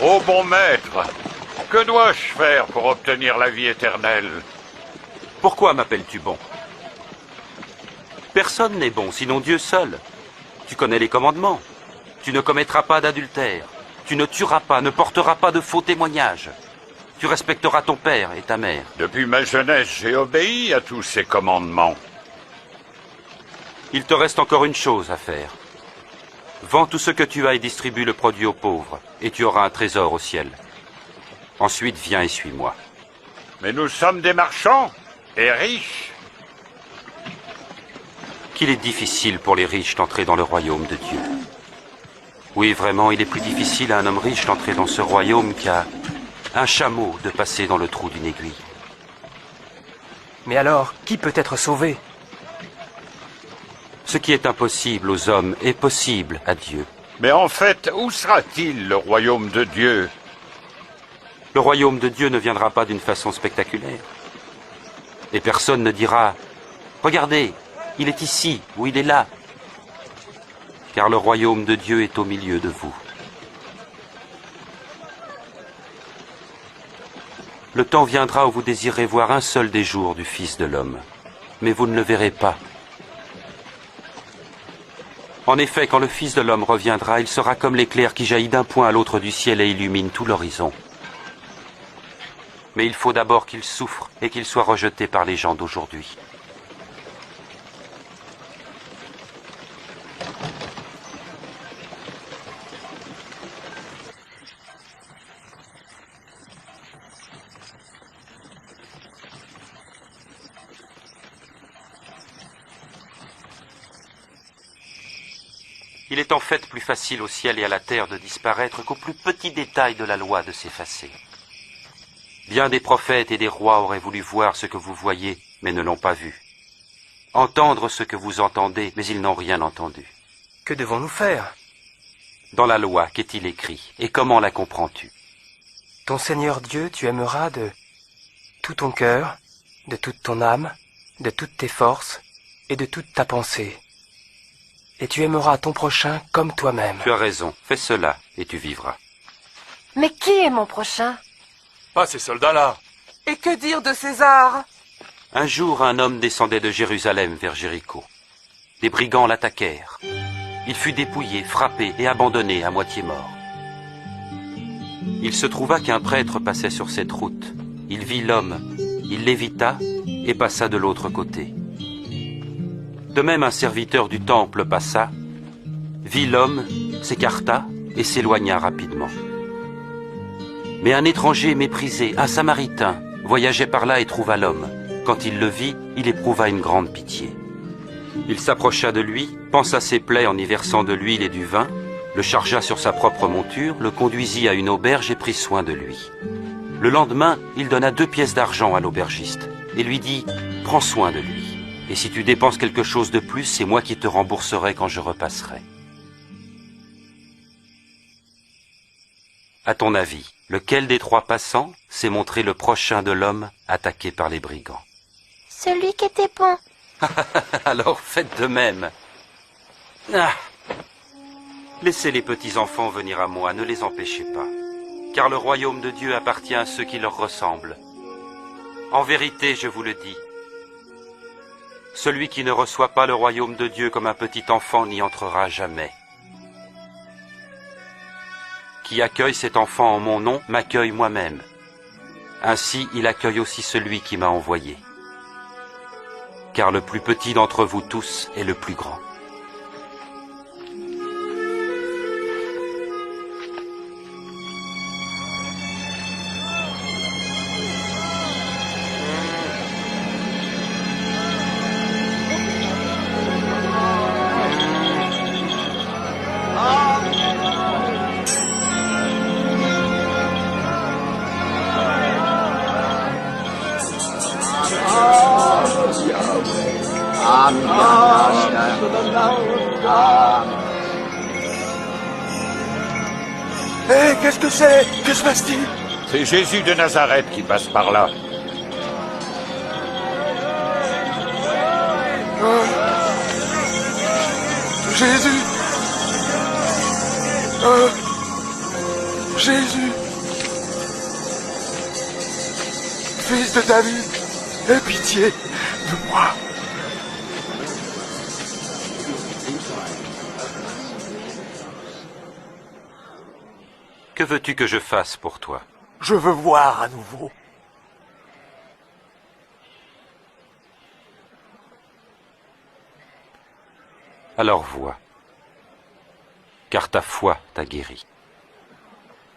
Ô bon maître, que dois-je faire pour obtenir la vie éternelle? Pourquoi m'appelles-tu bon? Personne n'est bon, sinon Dieu seul. Tu connais les commandements. Tu ne commettras pas d'adultère. Tu ne tueras pas, ne porteras pas de faux témoignages. Tu respecteras ton père et ta mère. Depuis ma jeunesse, j'ai obéi à tous ces commandements. Il te reste encore une chose à faire. Vends tout ce que tu as et distribue le produit aux pauvres, et tu auras un trésor au ciel. Ensuite, viens et suis-moi. Mais nous sommes des marchands et riches. Qu'il est difficile pour les riches d'entrer dans le royaume de Dieu. Oui, vraiment, il est plus difficile à un homme riche d'entrer dans ce royaume qu'à un chameau de passer dans le trou d'une aiguille. Mais alors, qui peut être sauvé? Ce qui est impossible aux hommes est possible à Dieu. Mais en fait, où sera-t-il le royaume de Dieu? Le royaume de Dieu ne viendra pas d'une façon spectaculaire. Et personne ne dira « Regardez, il est ici ou il est là ». Car le royaume de Dieu est au milieu de vous. Le temps viendra où vous désirez voir un seul des jours du Fils de l'homme, mais vous ne le verrez pas. En effet, quand le Fils de l'homme reviendra, il sera comme l'éclair qui jaillit d'un point à l'autre du ciel et illumine tout l'horizon. Mais il faut d'abord qu'il souffre et qu'il soit rejeté par les gens d'aujourd'hui. Il est en fait plus facile au ciel et à la terre de disparaître qu'au plus petit détail de la loi de s'effacer. Bien des prophètes et des rois auraient voulu voir ce que vous voyez, mais ne l'ont pas vu. Entendre ce que vous entendez, mais ils n'ont rien entendu. Que devons-nous faire? Dans la loi, qu'est-il écrit? Et comment la comprends-tu? Ton Seigneur Dieu, tu aimeras de tout ton cœur, de toute ton âme, de toutes tes forces et de toute ta pensée. Et tu aimeras ton prochain comme toi-même. Tu as raison, fais cela et tu vivras. Mais qui est mon prochain? Pas ces soldats-là. Et que dire de César? Un jour, un homme descendait de Jérusalem vers Jéricho. Des brigands l'attaquèrent. Il fut dépouillé, frappé et abandonné à moitié mort. Il se trouva qu'un prêtre passait sur cette route. Il vit l'homme, il l'évita et passa de l'autre côté. De même, un serviteur du temple passa, vit l'homme, s'écarta et s'éloigna rapidement. Mais un étranger méprisé, un samaritain, voyageait par là et trouva l'homme. Quand il le vit, il éprouva une grande pitié. Il s'approcha de lui, pansa ses plaies en y versant de l'huile et du vin, le chargea sur sa propre monture, le conduisit à une auberge et prit soin de lui. Le lendemain, il donna 2 pièces d'argent à l'aubergiste et lui dit « Prends soin de lui. Et si tu dépenses quelque chose de plus, c'est moi qui te rembourserai quand je repasserai. » À ton avis, lequel des 3 passants s'est montré le prochain de l'homme attaqué par les brigands? Celui qui était bon. Alors faites de même. Ah. Laissez les petits enfants venir à moi, ne les empêchez pas, car le royaume de Dieu appartient à ceux qui leur ressemblent. En vérité, je vous le dis, celui qui ne reçoit pas le royaume de Dieu comme un petit enfant n'y entrera jamais. Qui accueille cet enfant en mon nom m'accueille moi-même. Ainsi, il accueille aussi celui qui m'a envoyé. Car le plus petit d'entre vous tous est le plus grand. Hé, qu'est-ce que c'est? Que se passe-t-il? C'est Jésus de Nazareth qui passe par là. Jésus! Jésus, fils de David, aie pitié de moi. Que veux-tu que je fasse pour toi? Je veux voir à nouveau. Alors vois, car ta foi t'a guéri.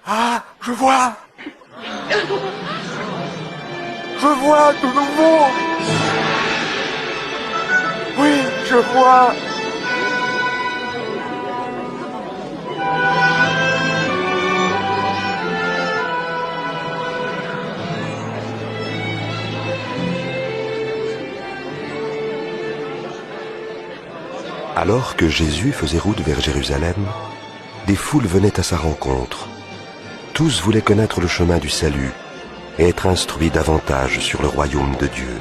Ah, je vois. Je vois de nouveau. Oui, je vois. Alors que Jésus faisait route vers Jérusalem, des foules venaient à sa rencontre. Tous voulaient connaître le chemin du salut et être instruits davantage sur le royaume de Dieu.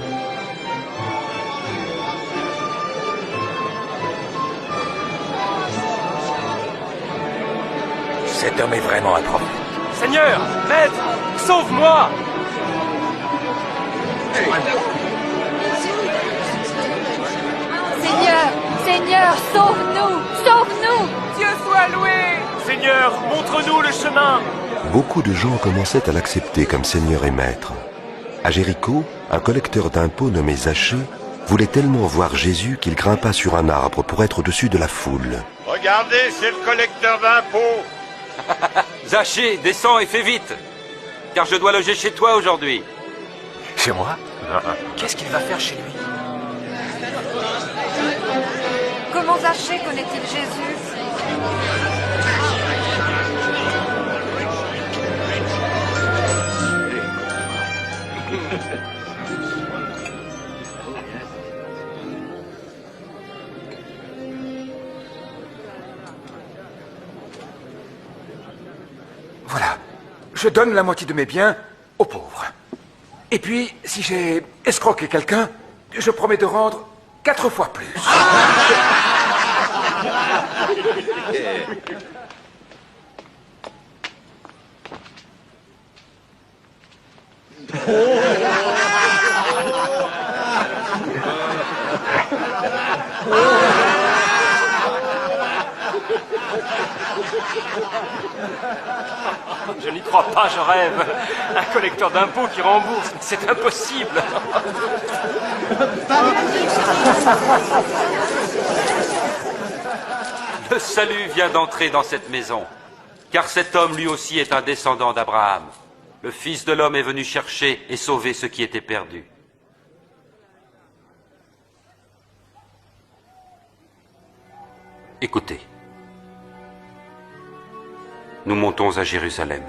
Cet homme est vraiment un prophète. Seigneur, maître, sauve-moi! Seigneur, Seigneur, sauve-nous! Sauve-nous! Dieu soit loué! Seigneur, montre-nous le chemin! Beaucoup de gens commençaient à l'accepter comme Seigneur et Maître. À Jéricho, un collecteur d'impôts nommé Zachée voulait tellement voir Jésus qu'il grimpa sur un arbre pour être au-dessus de la foule. Regardez, c'est le collecteur d'impôts. Zachée, descends et fais vite, car je dois loger chez toi aujourd'hui. Chez moi? Qu'est-ce qu'il va faire chez lui? Comment Zachée connaît-il Jésus? Voilà. Je donne la moitié de mes biens aux pauvres. Et puis, si j'ai escroqué quelqu'un, je promets de rendre 4 fois plus. Je n'y crois pas, je rêve. Un collecteur d'impôts qui rembourse, c'est impossible. Le salut vient d'entrer dans cette maison, car cet homme lui aussi est un descendant d'Abraham. Le Fils de l'homme est venu chercher et sauver ce qui était perdu. Écoutez, nous montons à Jérusalem.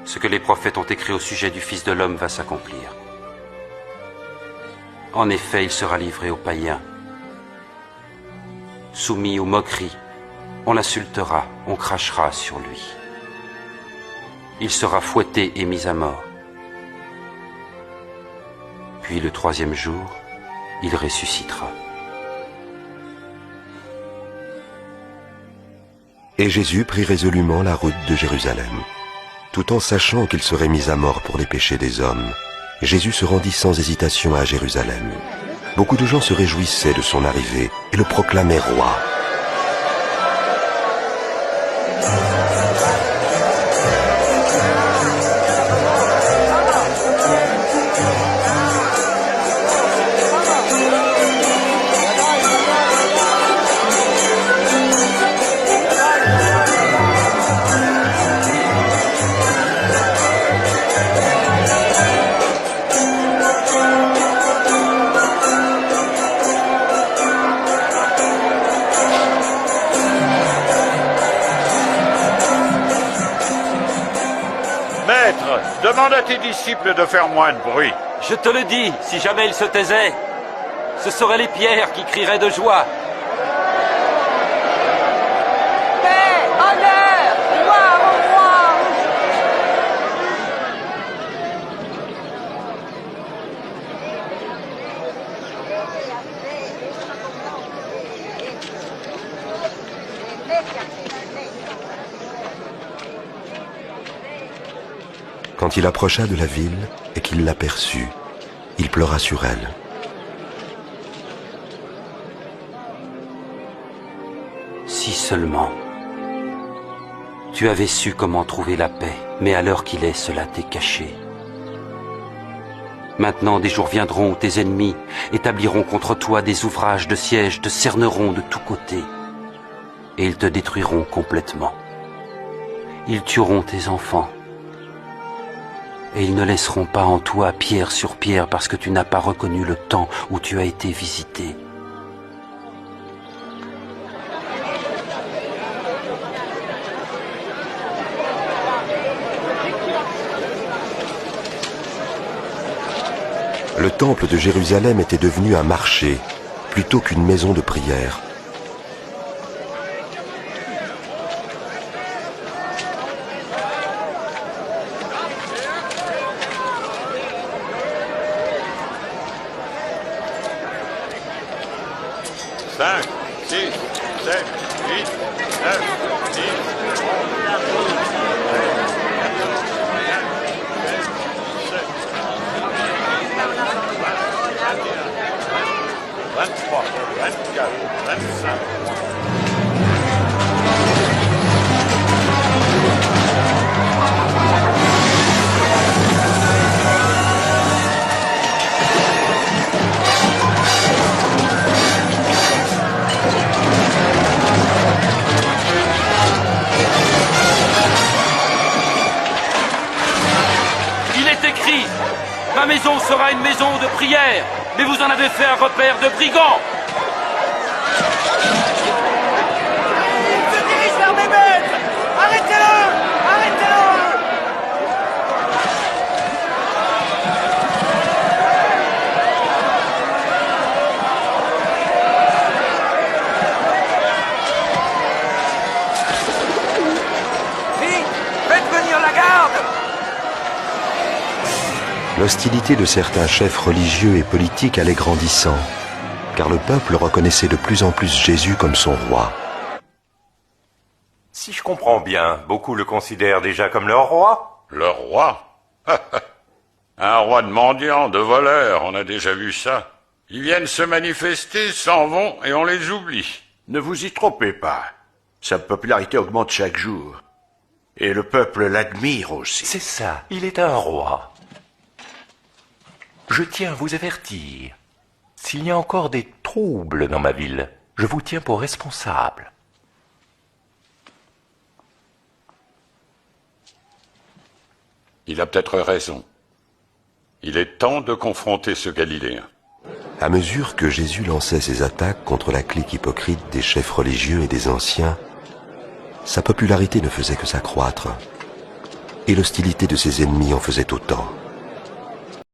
Ce que les prophètes ont écrit au sujet du Fils de l'homme va s'accomplir. En effet, il sera livré aux païens, soumis aux moqueries, on l'insultera, on crachera sur lui. Il sera fouetté et mis à mort. Puis le 3e jour, il ressuscitera. Et Jésus prit résolument la route de Jérusalem. Tout en sachant qu'il serait mis à mort pour les péchés des hommes, Jésus se rendit sans hésitation à Jérusalem. Beaucoup de gens se réjouissaient de son arrivée et le proclamaient roi. Demande à tes disciples de faire moins de bruit. Je te le dis, si jamais ils se taisaient, ce seraient les pierres qui crieraient de joie. Paix, honneur, gloire au roi! Quand il approcha de la ville et qu'il l'aperçut, il pleura sur elle. Si seulement tu avais su comment trouver la paix, mais à l'heure qu'il est, cela t'est caché. Maintenant, des jours viendront où tes ennemis établiront contre toi des ouvrages de siège, te cerneront de tous côtés, et ils te détruiront complètement. Ils tueront tes enfants, et ils ne laisseront pas en toi pierre sur pierre parce que tu n'as pas reconnu le temps où tu as été visité. Le temple de Jérusalem était devenu un marché plutôt qu'une maison de prière. Cinq, 6, 7, 8, 9, 10, 23, 24, 25. Il est écrit, ma maison sera une maison de prière, mais vous en avez fait un repère de brigands. Il se dirige vers mes maîtres! Arrêtez-le! Arrêtez-le! Vite! Faites venir la garde! L'hostilité de certains chefs religieux et politiques allait grandissant, car le peuple reconnaissait de plus en plus Jésus comme son roi. Si je comprends bien, beaucoup le considèrent déjà comme leur roi. Le roi? Un roi de mendiants, de voleurs, on a déjà vu ça. Ils viennent se manifester, s'en vont et on les oublie. Ne vous y trompez pas. Sa popularité augmente chaque jour. Et le peuple l'admire aussi. C'est ça, il est un roi. Je tiens à vous avertir. S'il y a encore des troubles dans ma ville, je vous tiens pour responsable. Il a peut-être raison. Il est temps de confronter ce Galiléen. À mesure que Jésus lançait ses attaques contre la clique hypocrite des chefs religieux et des anciens, sa popularité ne faisait que s'accroître, et l'hostilité de ses ennemis en faisait autant.